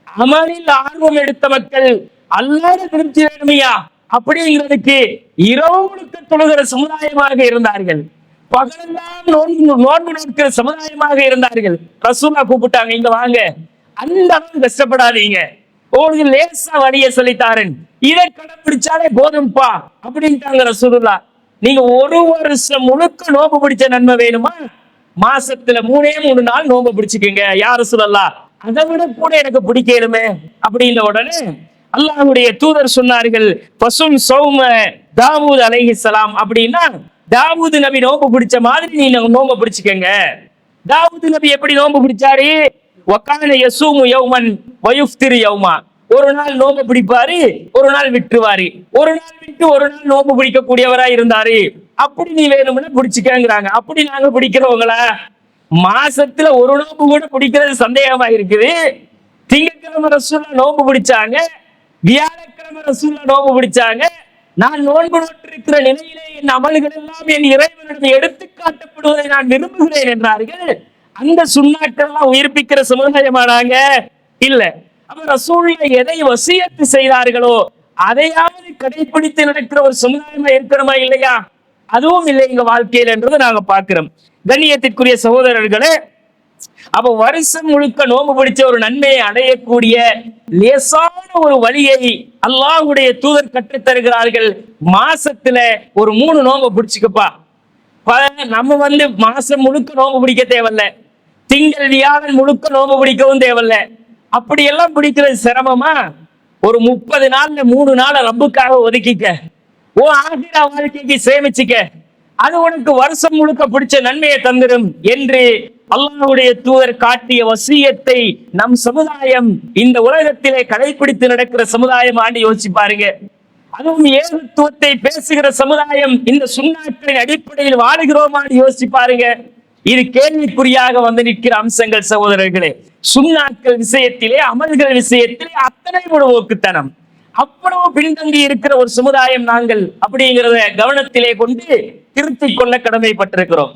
அமலில் ஆர்வம் எடுத்த மக்கள். அல்லாஹ்வை திருப்தி வேணுமையா அப்படிங்கிறதுக்கு இரவு முழுக்க தொழுகிற சமுதாயமாக இருந்தார்கள். பகலெல்லாம் நோன்பு நோக்கிற சமுதாயமாக இருந்தார்கள். ரசூலுல்லாஹ் கூப்பிட்டாங்க, இங்க வாங்க, அந்த அளவு கஷ்டப்படாதீங்க, உங்களுக்கு லேசா வழியை சொல்லித்தாரன், இதை கடைபிடிச்சாலே போதும்பா அப்படின்ட்டாங்க ரசூலுல்லாஹ். நீங்க ஒரு வருஷம் முழுக்க நோன்பு பிடிச்ச நன்மை வேணுமா? மாசத்துல 3 நாள் நோன்பு பிடிச்சுக்கோங்க யார் ரசூலுல்லாஹ், அதை விட கூட எனக்கு பிடிக்கலுமே அப்படின்ற உடனே அல்லாஹ்வுடைய தூதர் சொன்னார்கள், பசும் சௌம தாவூத் அலைஹிஸ்ஸலாம் அப்படின்னா தாவூது நபி நோன்பு பிடிச்ச மாதிரி நீங்க நோன்பு பிடிச்சுக்கங்க. தாவூது நபி எப்படி நோன்பு பிடிச்சாரு? வக்கான யசூமு யௌமன் வயுஃப்திரு யௌமா, ஒரு நாள் நோன்பு பிடிப்பாரு, ஒரு நாள் விட்டுருவாரு, ஒரு நாள் விட்டு ஒரு நாள் நோன்பு பிடிக்கக்கூடியவரா இருந்தாரு. அப்படி நீ வேணும்னு பிடிச்சுக்கங்கிறாங்க. அப்படி நாங்க பிடிக்கிறவங்களா? மாசத்துல ஒரு நோன்பு கூட பிடிக்கிறது சந்தேகமா இருக்குது. திங்கட்கிழமை ரசூலுல்லாஹ் நோன்பு பிடிச்சாங்க, வியாழக்கிழமை ரசூலுல்லாஹ் நோன்பு பிடிச்சாங்க. நான் நோன்பு நோற்றிருக்கிற நிலையிலே என் அமல்கள் எல்லாம் என் இறைவனிடம் எடுத்து காட்டப்படுவதை நான் விரும்புகிறேன் என்றார்கள். அந்த சுண்ணாக்கள் எல்லாம் உயிர்ப்பிக்கிற சமுதாயமானாங்க இல்ல. அப்ப ரசூலுல்லாஹ் எதை வசியத்து செய்தார்களோ அதையாவது கடைபிடித்து நடக்கிற ஒரு சமுதாயமா இருக்கணுமா இல்லையா? அதுவும் இல்லை எங்க வாழ்க்கையில் என்றதை நாங்க பார்க்கிறோம். கண்ணியத்திற்குரிய சகோதரர்களே, அப்ப வருஷம் முழுக்க நோன்பு பிடிச்ச ஒரு நன்மையை அடையக்கூடிய லேசான ஒரு வழியை அல்லாஹ்வுடைய தூதர் கற்றுத் தருகிறார்கள். மாசத்துல ஒரு 3 நோன்பு பிடிச்சுக்கப்பா. நம்ம மாசம் முழுக்க நோன்பு பிடிக்க தேவையில்ல, திங்கள் வியாழன் முழுக்க நோன்பு பிடிக்கவும் தேவையில்ல. அப்படி எல்லாம் பிடிக்கிறது சிரமமா? ஒரு 30 நாள்ல 3 நாளை ரப்புக்காக ஒதுக்கிக்க, ஓ ஆகிரா வாழ்க்கைக்கு சேமிச்சுக்க, அது உனக்கு வருஷம் முழுக்க பிடிச்ச நன்மையை தந்திரும் என்று அல்லாஹ்வுடைய தூதர் காட்டிய வசியத்தை நம் சமுதாயம் இந்த உலகத்திலே கடைபிடித்து நடக்கிற சமுதாயம் ஆண்டு யோசிச்சு பாருங்க. அதுவும் ஏகத்துவத்தை பேசுகிற சமுதாயம் இந்த சுண்ணாக்களின் அடிப்படையில் வாழுகிறோமான்னு யோசிச்சு பாருங்க. இது கேள்விக்குறியாக நிற்கிற அம்சங்கள் சகோதரர்களே. சுண்ணாக்கள் விஷயத்திலே, அமல்கள் விஷயத்திலே அத்தனை முழுவோக்குத்தனம், அவ்வளவு பின்தங்கி இருக்கிற ஒரு சமுதாயம் நாங்கள் அப்படிங்கிறத கவனத்திலே கொண்டு திருத்திக் கொள்ள கடமைப்பட்டிருக்கிறோம்.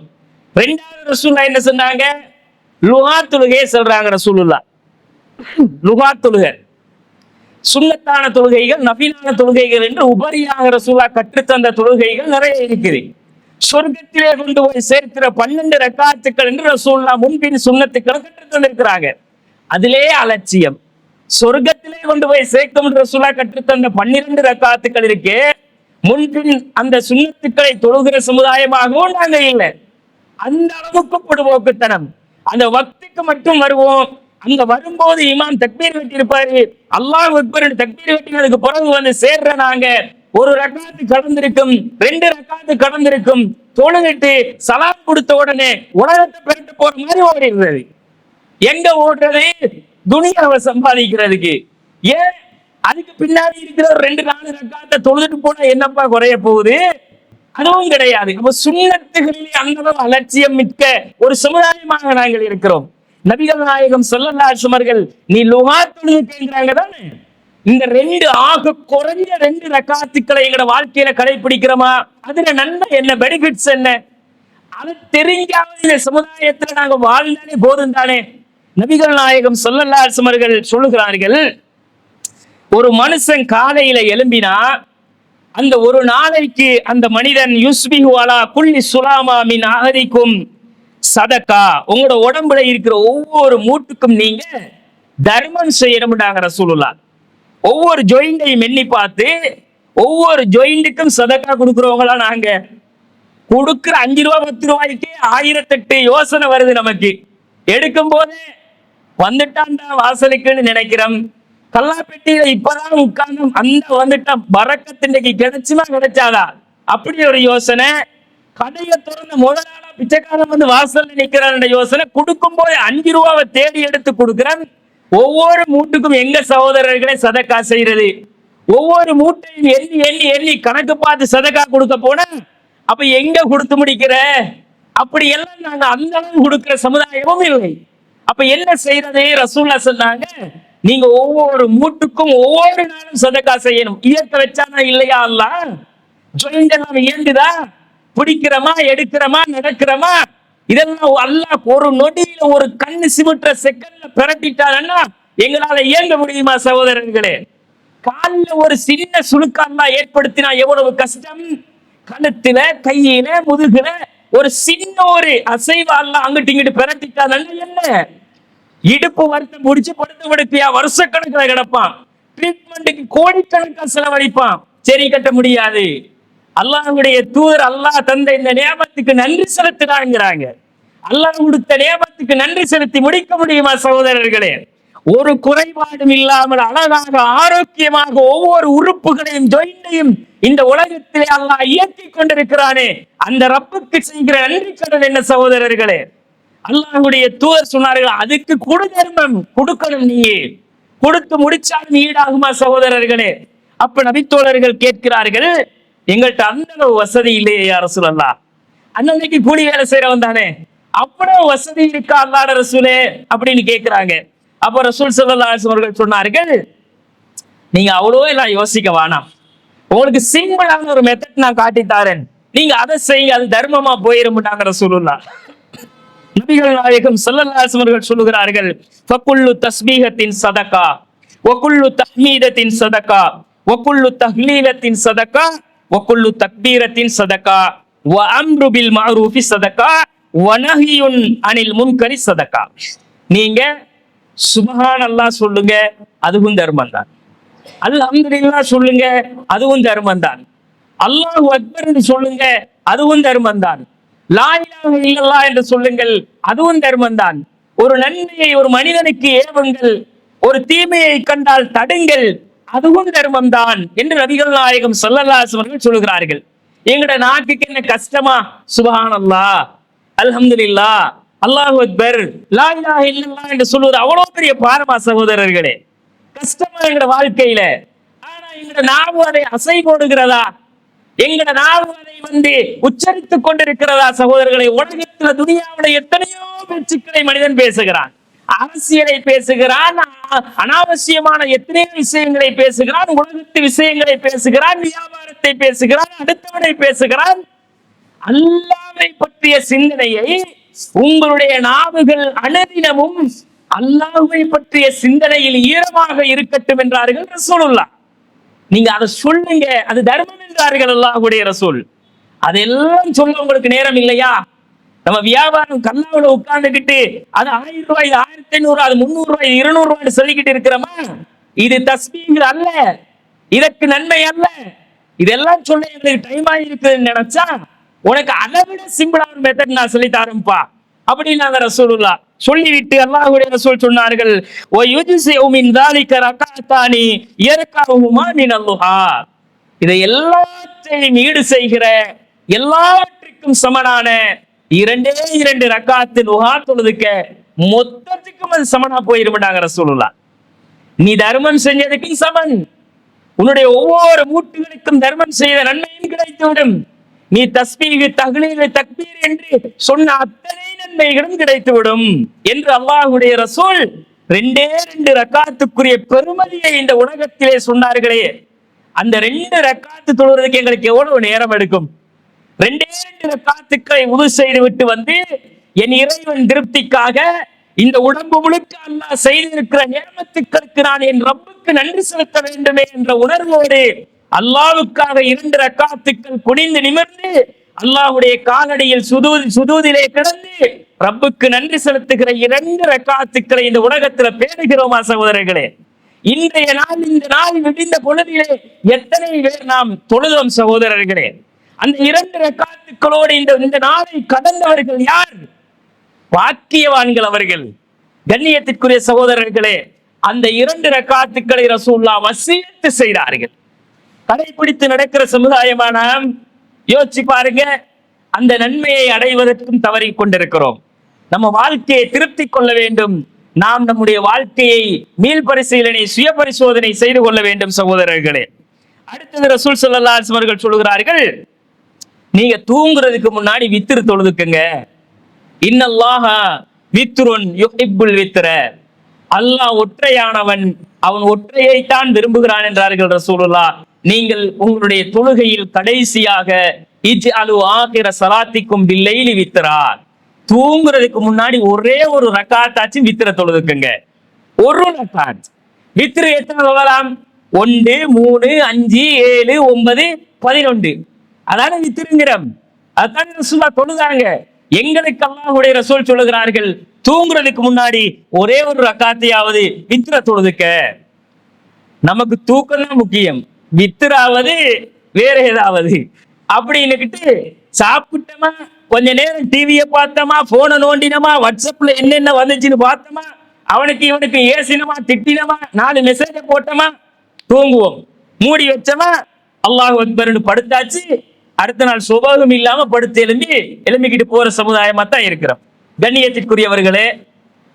2வது ரசூலுல்லாஹ் என்ன சொன்னாங்க? லுஹா தொழுகை சொல்றாங்க ரசூலுல்லாஹ். லுஹா தொழுகை சுன்னத்தான தொழுகைகள், நஃபிலான தொழுகைகள் என்று உபரியாக ரசூலுல்லாஹ் கற்றுத்தந்த தொழுகைகள் நிறைய இருக்குது. சொர்க்கத்திலே கொண்டு போய் சேர்க்கிற 12 ரக்காத்துக்கள் என்று ரசூலுல்லாஹ் முன்பின் சுன்னத்துக்களை கற்றுத்தந்திருக்கிறாங்க. அதிலே அலட்சியம். சொர்க்கத்திலே கொண்டு போய் சேர்க்கும் ரசூலுல்லாஹ் கற்றுத்தந்த 12 ரக்காத்துக்கள் இருக்கு, முன்பின் அந்த சுன்னத்துக்களை தொழுகிற சமுதாயமாகவும் நாங்க இல்லை. அந்த அளவுக்கு பொடுபோக்குத்தனம். அந்த வக்துக்கு மட்டும் வருவோம், அங்க வரும்போது இமாம் தக்பீர் கட்டியிருப்பாரு, அல்லாஹ் அக்பர் தக்பீர் கட்டினதுக்கு பிறகு சேர்ற நாங்க 1 ரக்காத்து கடந்திருக்கும், 2 ரக்காத்து கடந்திருக்கும், தொழுகிட்டு சலாம் கொடுத்த உடனே உலகத்தை பெருட்டு போற மாதிரி ஓடிடுறது. எங்க ஓடுறது? துனியாவை சம்பாதிக்கிறதுக்கு. ஏன்? அதுக்கு பின்னாடி இருக்கிற 2-4 ரக்காத்தை தொழுதுட்டு போனா என்னப்பா குறைய போகுது? அதுவும் கிடையாது. அப்ப சுன்னத்துகளிலே அந்த அளவு அலட்சியம் மிக்க ஒரு சமுதாயமாக நாங்கள் இருக்கிறோம். நபிகள் நாயகம் ஸல்லல்லாஹு அலைஹி வஸல்லம் நீ லுஹா தொழுகைங்கிறாங்க தானே, இந்த 2 ஆக குறைஞ்ச 2 ரக்காத்துக்களை எங்கட வாழ்க்கையில கடைபிடிக்கிறோமா? அதுல நன்மை என்ன, பெனிஃபிட்ஸ் என்ன? அது தெரிஞ்சாவது இந்த சமுதாயத்துல நாங்க வாழ்ந்தாலே போதும் தானே. நபிகள் நாயகம் ஸல்லல்லாஹு அலைஹி வஸல்லம் சொல்லுகிறார்கள், ஒரு மனுஷன் காலையில எழும்பினா அந்த ஒரு நாளைக்கு அந்த மனிதன் யுஸ்பிஹு அலா குல்லி சுலாமா மின் அஹதிக்கும் சதகா, உங்களோட உடம்புல இருக்கிற ஒவ்வொரு மூட்டுக்கும் நீங்க தர்மம் செய்யணும்டாங்க ரசூலுல்லாஹ். ஒவ்வொரு ஜாயிண்டையும் எண்ணி பார்த்து ஒவ்வொரு ஜாயிண்ட்டுக்கும் சதகா கொடுக்குறவங்களா நாங்க. கொடுக்குற 5 ரூபா 10 ரூபாய்க்கு 1008 யோசனை வருது நமக்கு. எடுக்கும் போது வந்துட்டான்டா வாசலுக்குன்னு நினைக்கிறோம். கல்லாப்பெட்டியில இப்பதான் உட்கார்ந்து அந்த வந்துட்டான், பரக்கத்தின்றைக்கு கிடைச்சுமா கிடைச்சாதா அப்படி ஒரு யோசனை. கடையை திறந்த முதலாளா பிச்சைக்காரன் வாசல்ல நிக்கிறான் யோசனை. கொடுக்கும் போது 5 ரூபாவை தேடி எடுத்து கொடுக்கிறான். ஒவ்வொரு மூட்டுக்கும் எங்க சகோதரர்களை சதக்கா செய்யறது? ஒவ்வொரு மூட்டையும் எண்ணி எண்ணி எண்ணி கணக்கு பார்த்து சதக்கா கொடுக்க போன அப்ப எங்க கொடுத்து முடிக்கிற? அப்படி எல்லாம் நாங்க அந்த அளவு கொடுக்கிற சமுதாயமும் இல்லை. அப்ப என்ன செய்யறது? ரசூலுல்லாஹ் சொன்னாங்க, நீங்க ஒவ்வொரு மூட்டுக்கும் ஒவ்வொரு நாளும் சதக்கா செய்யணும். இயக்க வச்சானா இல்லையா? அல்லாஹ் ஜாயிண்ட் எல்லாம் இயங்குதா? பிடிக்கிறோமா, எடுக்கிறோமா, நடக்கிறோமா? இதெல்லாம் அல்லாஹ் ஒரு நொடியில ஒரு கண்ணு சிமிட்டுற செகண்ட்ல பிரட்டிட்டாங்கன்னா எங்களால இயங்க முடியுமா சகோதரர்களே? காலில் ஒரு சின்ன சுணுக்கல்லா ஏற்படுத்தினா எவ்வளவு கஷ்டம். கழுத்துல, கையில, முதுகுல ஒரு சின்ன ஒரு அசைவால அங்கிட்டு இங்கிட்டு பிரட்டிட்டாங்கன்னா என்ன? இடுப்பு வருத்தம் முடிச்சு படுத்து படுக்கையா வருஷக்கணக்கில் கிடப்பான். ட்ரீட்மெண்ட்டுக்கு கோடிக்கணக்கான செலவழிப்பான். சரி கட்ட முடியாது. அல்லாஹ்வுடைய தூதர் அல்லாஹ் தந்த இந்த நியமத்துக்கு நன்றி செலுத்துறாங்கிறாங்க. அல்லாஹ் கொடுத்த நியமத்துக்கு நன்றி செலுத்தி முடிக்க முடியுமா சகோதரர்களே? ஒரு குறைபாடும் இல்லாமல் அழகாக ஆரோக்கியமாக ஒவ்வொரு உறுப்புகளையும் ஜொயிண்டையும் இந்த உலகத்திலே அல்லாஹ் இயக்கி கொண்டிருக்கிறானே, அந்த ரப்புக்கு செய்கிற நன்றி கடன் என்ன சகோதரர்களே? அல்லாஹ்வுடைய தூதர் சொன்னார்கள், அதுக்கு கொடு தர்மம் கொடுக்கணும். நீயே கொடுத்து முடிச்சாலும் ஈடாகுமா சகோதரர்களே? அப்ப நபித்தோழர்கள் கேட்கிறார்கள், எங்கள்கிட்ட அந்த அளவு வசதி இல்லையே யா ரசூலல்லாஹ். அன்னைக்கு கூலி வேலை செய்யறவன் தானே, அவ்வளவு வசதி இருக்கா அல்லாஹ்வுடைய ரசூலே அப்படின்னு கேட்கிறாங்க. அப்ப ரசூல் ஸல்லல்லாஹு அலைஹி வஸல்லம் சொன்னார்கள், நீங்க அவ்வளோ எல்லாம் யோசிக்க வேணாம். உங்களுக்கு சிம்பிளான ஒரு மெத்தட் நான் காட்டி தாரேன், நீங்க அதை செய்யுங்க, அது தர்மமா போயிருமாட்டாங்க ரசூலுல்லாஹ். நபிகள் நாயகம் ஸல்லல்லாஹு அலைஹி வஸல்லம் சொல்லுகிறார்கள், ஃபகுல்லு தஸ்பீஹத்தின் சதகா வகுல்லு தஹ்மீதத்தின் சதகா வகுல்லு தஹ்லீலத்தின் சதகா வகுல்லு தக்பீரத்தின் சதகா வ அம்ரு பில் மஅரூஃபி சதகா வ நஹ்யுன் அனில் முன்கரி சதகா. நீங்க சுப்ஹானல்லாஹ் சொல்லுங்க, அதுவும் தர்மம் தான். அல்ஹம்துலில்லாஹ் சொல்லுங்க, அதுவும் தர்மம் தான். அல்லாஹு அக்பர் சொல்லுங்க, அதுவும் தர்மம் தான். லா இலாஹ இல்லல்லாஹ் என்று சொல்லுங்கள், அதுவும் தர்மம் தான். ஒரு நன்மையை ஒரு மனிதனுக்கு ஏவுங்கள், ஒரு தீமையை கண்டால் தடுங்கள், அதுவும் தர்மம் தான் என்று நபிகள் நாயகம் ஸல்லல்லாஹு அலைஹி வஸல்லம் சொல்லுகிறார்கள். எங்கட நாக்குக்கு என்ன கஷ்டமா? சுப்ஹானல்லாஹ், அல்ஹம்துலில்லாஹ், அல்லாஹு அக்பர், லா இலாஹ இல்லல்லாஹ் என்று சொல்வது அவ்வளவு பெரிய பாரமா சகோதரர்களே? கஷ்டமா எங்கட வாழ்க்கையில? ஆனா எங்கட நாவு அதை அசை போடுகிறதா? எங்கட நாவு அதை உச்சரித்துக் கொண்டிருக்கிறதா சகோதரர்களை? உலகத்துல துனியாவுல எத்தனையோ பேச்சுக்களை மனிதன் பேசுகிறான், அரசியலை பேசுகிறான், அனாவசியமான எத்தனையோ விஷயங்களை பேசுகிறான், உலகத்து விஷயங்களை பேசுகிறான், வியாபாரத்தை பேசுகிறான், அடுத்தவனை பேசுகிறான். அல்லாஹ்வை பற்றிய சிந்தனையை உங்களுடைய நாவுகள் அனுதினமும் அல்லாஹ்வை பற்றிய சிந்தனையில் ஈரமாக இருக்கட்டும் என்றார்கள் ரசூலுல்லாஹ். நீங்க அதை சொல்லுங்க, அது தர்மம் என்றார்கள் அல்லாஹ்வுடைய ரசூல். அதெல்லாம் சொல்ல உங்களுக்கு நேரம் இல்லையா? நம்ம வியாபாரம் கல்லாவுல உட்கார்ந்துகிட்டு அது 1000 ரூபாய், இது 1500, அது 300 ரூபாய், 200 ரூபாய் சொல்லிக்கிட்டு இருக்கிறோமா? இது தஸ்பீஹ் அல்ல, இதற்கு நன்மை அல்ல. இதெல்லாம் சொல்ல எனக்கு டைம் ஆகிருக்குன்னு நினைச்சா உனக்கு அதை விட சிம்பிளான மெத்தட் நான் சொல்லி தரேன்ப்பா அப்படின்னு நாங்க ரசூலுல்லாஹ் சொல்லிவிட்டு அல்லாஹ்வுடைய ரசூல் சொன்னார்கள், ஓ யுஜ்ஸிஉ மின் ذلك ரகஅத்தானி யர்கஉஹுமா மினல் லுஹா. இதை எல்லாத்தையும் ஈடு செய்கிற, எல்லாவற்றுக்கும் சமனான 2 ரக்காத்து லுஹா தொழுதுக்க, மொத்தத்துக்கும் அது சமனா போயிருமாட்டாங்க ரசூலுல்லாஹ். நீ தர்மம் செஞ்சதுக்கும் சமன், உன்னுடைய ஒவ்வொரு மூட்டுகளுக்கும் தர்மம் செய்த நன்மையும் கிடைத்துவிடும். நீ தஸ்பீஹ், தஹ்லீல், தக்பீர் என்று சொன்ன அத்தனை நன்மைகளும் கிடைத்துவிடும் என்று அல்லாஹ்வுடைய ரசூல் 2 ரக்காத்துக்குரிய பெருமதியை இந்த உலகத்திலே சொன்னார்களே. அந்த 2 ரக்காத்து தொழுவதற்கு எங்களுக்கு எவ்வளவு நேரம் எடுக்கும்? 2 ரக்காத்துக்களை உது செய்து விட்டு வந்து என் இறைவன் திருப்திக்காக இந்த உடம்பு முழுக்க அல்லாஹ் செய்திருக்கிற நியமத்துக்களுக்கு நான் என் ரப்புக்கு நன்றி செலுத்த வேண்டுமே என்ற உணர்வோடு அல்லாஹ்வுக்காக 2 ரக்காத்துக்கள் குனிந்து நிமிர்ந்து அல்லாஹ்வுடைய காலடியில் சுஜூதிலே கிடந்து ரப்புக்கு நன்றி செலுத்துகிற 2 ரக்காத்துக்களை இந்த உலகத்துல பேணுகிறோமா சகோதரர்களே? இன்றைய நாள், இந்த நாள் விடிந்த பொழுதிலே எத்தனை பேர் நாம் தொழுதோம் சகோதரர்களே? அந்த 2 ரக்காத்துக்களோடு இந்த நாளை கடந்தவர்கள் யார்? வாக்கியவான்கள் அவர்கள். கண்ணியத்திற்குரிய சகோதரர்களே, அந்த 2 ரக்காத்துக்களை ரசூலுல்லாஹ் வசியத்து செய்தார்கள். கடைபிடித்து நடக்கிற சமுதாயமான யோசிச்சு பாருங்க, அந்த நன்மையை அடைவதற்கும் தவறிக் கொண்டிருக்கிறோம். நம்ம வாழ்க்கையை திருப்தி கொள்ள வேண்டும். நாம் நம்முடைய வாழ்க்கையை மீள் பரிசீலனை, சுய பரிசோதனை செய்து கொள்ள வேண்டும் சகோதரர்களே. அடுத்தது ரசூல் ஸல்லல்லாஹு அலைஹி வஸல்லம் சொல்லுகிறார்கள், நீங்க தூங்குறதுக்கு முன்னாடி வித்ர் தொழுதுக்குங்க. இன்னல்லாஹ வித்ருன் யுஹிப்புல் வித்ர. அல்லாஹ் ஒற்றையானவன், அவன் ஒற்றையைத்தான் விரும்புகிறான் என்றார்கள் ரசூலுல்லாஹ். நீங்கள் உங்களுடைய தொழுகையில் கடைசியாக இஜ்அலு ஆகிர ஸலாத்திக்கும் பில்லைலி வித்ரா, தூங்குறதுக்கு முன்னாடி ஒரே ஒரு ரக்காத்தாச்சும் வித்திர தொழுதுக்குங்க. ஒரு ரக்காத். வித்திரு எத்தனை தொழலாம்? 1, 3, 5, 7, 9, 11. அதான வித்திருங்கிறோம். அதான் ரசூலுல்லாஹ் தொழுதாங்க. எங்களுக்கு அல்லாஹ்வுடைய ரசூல் சொல்லுகிறார்கள், தூங்குறதுக்கு முன்னாடி ஒரே ஒரு ரக்காத்தையாவது வித்திர தொழுதுக்க. நமக்கு தூக்கம் தான் முக்கியம், வித்திராவது வேற ஏதாவது அப்படின்னுக்கிட்டு சாப்பிட்டோமா, கொஞ்ச நேரம் டிவியை பார்த்தோமா, போனை நோண்டினோமா, வாட்ஸ்அப்ல என்னென்ன வந்துச்சுன்னு பார்த்தோமா, அவனுக்கு இவனுக்கு ஏசினமா, திட்டினமா, 4 மெசேஜ போட்டோமா, தூங்குவோம். மூடி வச்சோமா, அல்லாஹ் அக்பர்னு படுத்தாச்சு. அடுத்த நாள் சுபகம் இல்லாம படுத்து எழும்பிக்கிட்டு போற சமுதாயமா தான் இருக்கிறோம். கண்ணியத்திற்குரியவர்களே,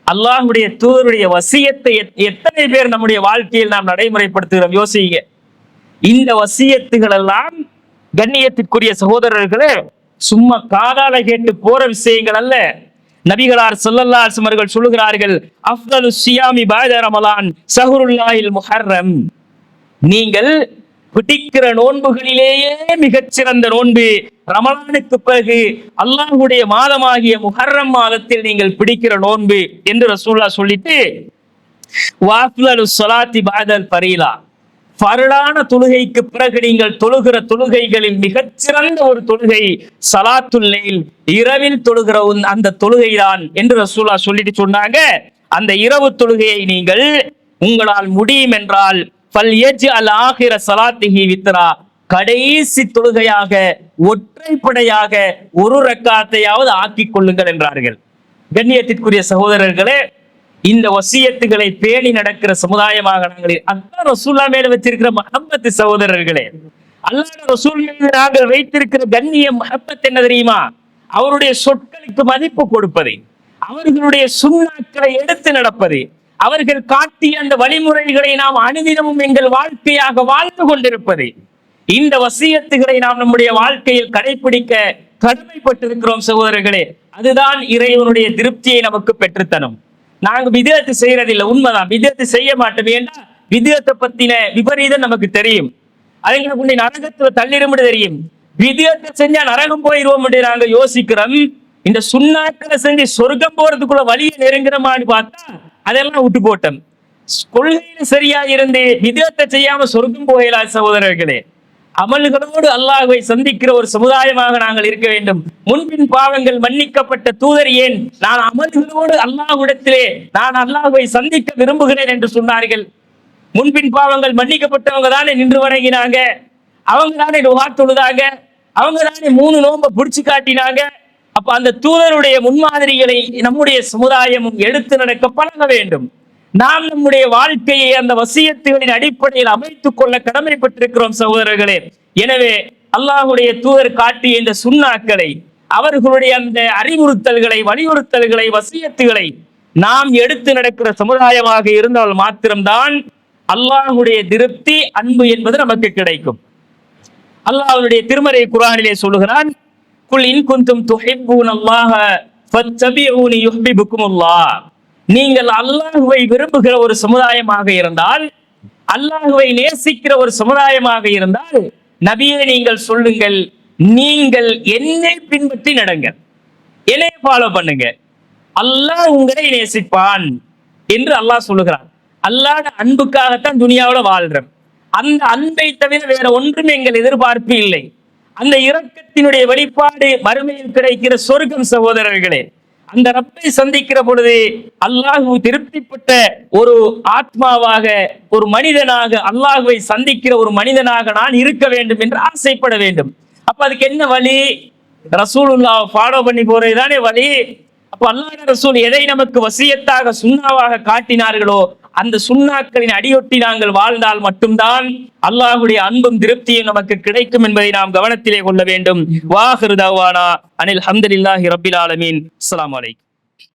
அல்லாஹ்வுடைய தூதருடைய வசியத்தை எத்தனை பேர் நம்முடைய வாழ்க்கையில் நாம் நடைமுறைப்படுத்துகிறோம்? யோசிங்க. இந்த வசியத்துகள் எல்லாம் கண்ணியத்திற்குரிய சகோதரர்களே சும்மா காதால கேட்டு போற விஷயங்கள் அல்ல. நபிகளார் ஸல்லல்லாஹு அலைஹி வஸல்லம் அவர்கள் சொல்லுகிறார்கள், அஃதலு ஸியாமி பஅத ரமலான் ஸஹ்ருல்லாஹில் முஹர்ரம். நீங்கள் பிடிக்கிற நோன்புகளிலேயே மிகச்சிறந்த நோன்பு ரமலானுக்கு பிறகு அல்லாஹ்வுடைய மாதமாகிய முஹர்ரம் மாதத்தில் நீங்கள் பிடிக்கிற நோன்பு என்று ரசூலுல்லாஹ் சொல்லிட்டு, வாஃலு ஸலாத்தி பஅதல் ஃபரீலா, ஃபர்லான தொழுகைக்கு பிறகு நீங்கள் தொழுகிற தொழுகைகளில் மிகச்சிறந்த ஒரு தொழுகை ஸலாத்துல் லைல், இரவில் தொழுகிற அந்த தொழுகை தான் என்று ரசூலுல்லாஹ் சொல்லிட்டு சொன்னாங்க. அந்த இரவு தொழுகையை நீங்கள் உங்களால் முடியும் என்றால் ஃபல்யஜ்அல் ஆகிர ஸலாத்திஹி வித்ரா, கடைசி தொழுகையாக ஒற்றைப்படையாக ஒரு ரக்காத்தையாவது ஆக்கிக் கொள்ளுங்கள் என்றார்கள். கண்ணியத்திற்குரிய சகோதரர்களே, இந்த வசியத்துகளை பேணி நடக்கிற சமுதாயமாக நாங்கள் அல்லாஹ் ரசூலுல்லாஹ் மேல வச்சிருக்கிற மஹப்பத் சகோதரர்களே, அல்லாஹ் ரசூல் மீது நாங்கள் வைத்திருக்கிற கண்ணிய மஹப்பத் என்ன தெரியுமா? அவருடைய சொற்களுக்கு மதிப்பு கொடுப்பது, அவர்களுடைய சுன்னாக்களை எடுத்து நடப்பது, அவர்கள் காட்டிய அந்த வழிமுறைகளை நாம் அனுதினமும் எங்கள் வாழ்க்கையாக வாழ்ந்து கொண்டிருப்பது. இந்த வசியத்துகளை நாம் நம்முடைய வாழ்க்கையில் கடைபிடிக்க கடமைப்பட்டிருக்கிறோம் சகோதரர்களே. அதுதான் இறைவனுடைய திருப்தியை நமக்கு பெற்றுத்தரும். நாங்க விதத்து செய்யறதில்லை, உண்மைதான், விதத்து செய்ய மாட்டோம். ஏன்னா விதத்தை பத்தின விபரீதம் நமக்கு தெரியும். அதுங்களுக்கு நரகத்துல தள்ளிடும் தெரியும். விதத்தை செஞ்சா நரகம் போயிடுவோம் நாங்க யோசிக்கிறோம். இந்த சுண்ணாக்களை செஞ்சு சொர்க்கம் போறதுக்குள்ள வழியை நெருங்குறமான்னு பார்த்தா அதெல்லாம் விட்டு போட்டோம். கொள்கையில சரியா இருந்து விதத்தை செய்யாம சொர்க்கம் போகலா சகோதரர்களே. அமல்களோடு அல்லாஹ்வை சந்திக்கிற ஒரு சமுதாயமாக நாங்கள் இருக்க வேண்டும். முன்பின் பாவங்கள் மன்னிக்கப்பட்ட தூதர் ஏன் நான் அமல்களோடு அல்லாஹ்விடத்திலே நான் அல்லாஹ்வை சந்திக்க விரும்புகிறேன் என்று சொன்னார்கள். முன்பின் பாவங்கள் மன்னிக்கப்பட்டவங்க தானே நின்று வணங்கினாங்க, அவங்க தானே துஆ தொழுதாங்க, அவங்க தானே 3 நோன்பை பிடிச்சு காட்டினாங்க. அப்ப அந்த தூதருடைய முன்மாதிரிகளை நம்முடைய சமுதாயமும் எடுத்து நடக்க பழக வேண்டும். நாம் நம்முடைய வாழ்க்கையை அந்த வசியத்துகளின் அடிப்படையில் அமைத்துக் கொள்ள கடமைப்பட்டிருக்கிறோம் சகோதரர்களே. எனவே அல்லாஹ்வுடைய தூதர் காட்டிய இந்த சுன்னாக்களை, அவர்களுடைய அந்த அறிவுறுத்தல்களை, வலியுறுத்தல்களை, வசியத்துகளை நாம் எடுத்து நடக்கிற சமுதாயமாக இருந்தால் மாத்திரம்தான் அல்லாஹ்வுடைய திருப்தி, அன்பு என்பது நமக்கு கிடைக்கும். அல்லாஹ்வுடைய திருமறை குர்ஆனிலே சொல்லுகிறான், குல் இன் குன்தும் துஹிப்பூனல்லாஹ ஃபத்தபிஊனி யுஹ்பிபுக்குமுல்லாஹ். நீங்கள் அல்லாஹ்வை விரும்புகிற ஒரு சமுதாயமாக இருந்தால், அல்லாஹ்வை நேசிக்கிற ஒரு சமுதாயமாக இருந்தால், நபியே நீங்கள் சொல்லுங்கள், நீங்கள் என்னை பின்பற்றி நடங்க, என்னை ஃபாலோ பண்ணுங்க, அல்லாஹ் உங்களை நேசிப்பான் என்று அல்லாஹ் சொல்லுகிறான். அல்லாஹ்வுடைய அன்புக்காகத்தான் துனியாவுல வாழ்றோம். அந்த அன்பை தவிர வேற ஒன்றும் எங்கள் எதிர்பார்ப்பு இல்லை. அந்த இரக்கத்தினுடைய வெளிப்பாடு மறுமையில் கிடைக்கிற சொர்க்கம் சகோதரர்களே. அந்த ரப்பை சந்திக்கிற பொழுது அல்லாஹ் திருப்திப்பட்ட ஒரு ஆத்மாவாக, ஒரு மனிதனாக, அல்லாஹ்வை சந்திக்கிற ஒரு மனிதனாக நான் இருக்க வேண்டும் என்று ஆசைப்பட வேண்டும். அப்ப அதுக்கு என்ன வழி? ரசூலுல்லாஹ் ஃபாலோ பண்ணி போறதுதானே வழி. அப்ப அல்லாஹ் ரசூல் எதை நமக்கு வசியத்தாக சுன்னாவாக காட்டினார்களோ அந்த சுன்னாக்களின் அடியொட்டி நாங்கள் வாழ்ந்தால் மட்டும்தான் அல்லாஹ்வுடைய அன்பும் திருப்தியும் நமக்கு கிடைக்கும் என்பதை நாம் கவனத்திலே கொள்ள வேண்டும். வாஹிரு தஅவானா அனில் ஹம்துலில்லாஹி ரப்பில் ஆலமீன். அஸ்ஸலாமு அலைக்கும்.